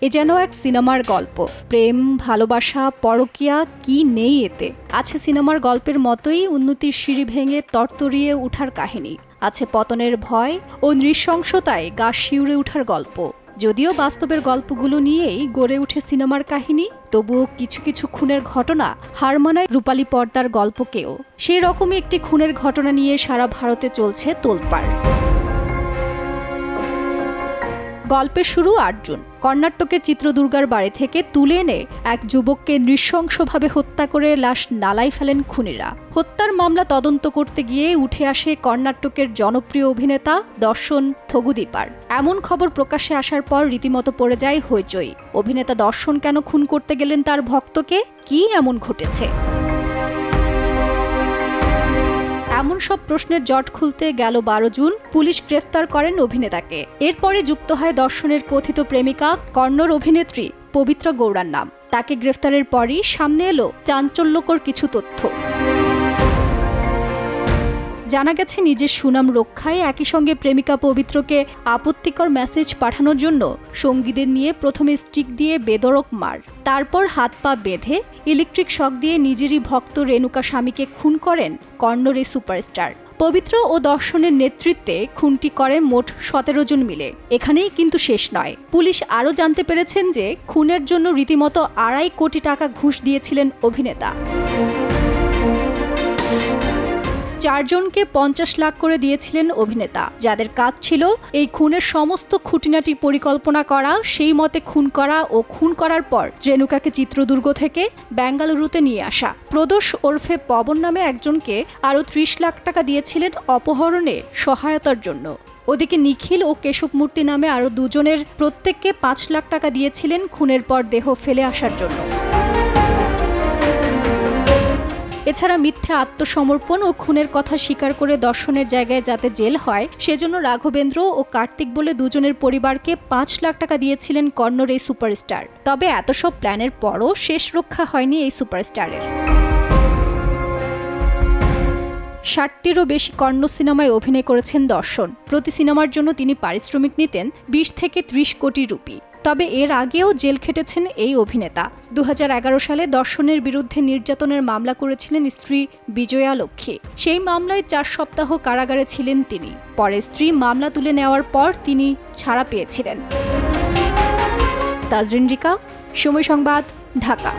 এ যেন এক সিনেমার গল্প। প্রেম, ভালোবাসা, পরকীয়া কি নেই এতে। আছে সিনেমার গল্পের মতোই উন্নতির সিঁড়ি ভেঙে তরতরিয়ে ওঠার কাহিনী। আছে পতনের ভয় ও নৃশংসতায় গা শিউরে ওঠার গল্প। যদিও বাস্তবের গল্পগুলো নিয়েই গড়ে উঠে সিনেমার কাহিনী, তবুও কিছু কিছু খুনের ঘটনা হার মানায় রূপালী পর্দার গল্পকেও। সেই রকমই একটি খুনের ঘটনা নিয়ে সারা ভারতে চলছে তোলপাড়। গল্পের শুরু ৮ জুন। কর্ণাটকের চিত্রদুর্গার বাড়ি থেকে তুলে এনে এক যুবককে নৃশংসভাবে হত্যা করে লাশ নালায় ফেলেন খুনিরা। হত্যার মামলা তদন্ত করতে গিয়ে উঠে আসে কর্ণাটকের জনপ্রিয় অভিনেতা দর্শন থগুদিপার। এমন খবর প্রকাশ্যে আসার পর রীতিমতো পড়ে যায় হইচই। অভিনেতা দর্শন কেন খুন করতে গেলেন তার ভক্তকে? কি এমন ঘটেছে? এমন সব প্রশ্নের জট খুলতে গেল 12 জুন পুলিশ গ্রেফতার করেন অভিনেতাকে। এরপরে যুক্ত হয় দর্শনের কথিত প্রেমিকা কন্নড় অভিনেত্রী পবিত্রা গৌড়ার নাম। তাকে গ্রেফতারের পরই সামনে এলো চাঞ্চল্যকর কিছু তথ্য। জানা গেছে, নিজের সুনাম রক্ষায় একই সঙ্গে প্রেমিকা পবিত্রকে আপত্তিকর মেসেজ পাঠানোর জন্য সঙ্গীদের নিয়ে প্রথমে স্টিক দিয়ে বেধড়ক মার, তারপর হাত পা বেঁধে ইলেকট্রিক শক দিয়ে নিজেরই ভক্ত রেণুকা স্বামীকে খুন করেন কন্নড় এই সুপারস্টার। পবিত্র ও দর্শনের নেতৃত্বে খুনটি করেন মোট 17 জন মিলে। এখানেই কিন্তু শেষ নয়। পুলিশ আরও জানতে পেরেছেন যে খুনের জন্য রীতিমতো 2.5 কোটি টাকা ঘুষ দিয়েছিলেন অভিনেতা। 4 জনকে 50 লাখ করে দিয়েছিলেন অভিনেতা, যাদের কাজ ছিল এই খুনের সমস্ত খুঁটিনাটি পরিকল্পনা করা, সেই মতে খুন করা ও খুন করার পর রেণুকাকে চিত্রদুর্গ থেকে বেঙ্গালুরুতে নিয়ে আসা। প্রদোষ ওরফে পবন নামে একজনকে আরও 30 লাখ টাকা দিয়েছিলেন অপহরণে সহায়তার জন্য। ওদিকে নিখিল ও কেশবমূর্তি নামে আরও 2 জনের প্রত্যেককে 5 লাখ টাকা দিয়েছিলেন খুনের পর দেহ ফেলে আসার জন্য। এছাড়া মিথ্যে আত্মসমর্পণ ও খুনের কথা স্বীকার করে দর্শনের জায়গায় যাতে জেল হয়, সেজন্য রাঘবেন্দ্র ও কার্তিক বলে 2 জনের পরিবারকে 5 লাখ টাকা দিয়েছিলেন কন্নড় এই সুপারস্টার। তবে এত সব প্ল্যানের পরও শেষ রক্ষা হয়নি এই সুপারস্টারের। 60টিরও বেশি কন্নড় সিনেমায় অভিনয় করেছেন দর্শন। প্রতি সিনেমার জন্য তিনি পারিশ্রমিক নিতেন 20 থেকে 30 কোটি রুপি। তবে এর আগেও জেল খেটেছেন এই অভিনেতা। 2011 সালে দর্শনের বিরুদ্ধে নির্যাতনের মামলা করেছিলেন স্ত্রী বিজয়া লক্ষ্মী। সেই মামলায় 4 সপ্তাহ কারাগারে ছিলেন তিনি। পরে স্ত্রী মামলা তুলে নেওয়ার পর তিনি ছাড়া পেয়েছিলেন। তাজরিন রিকা, সময় সংবাদ, ঢাকা।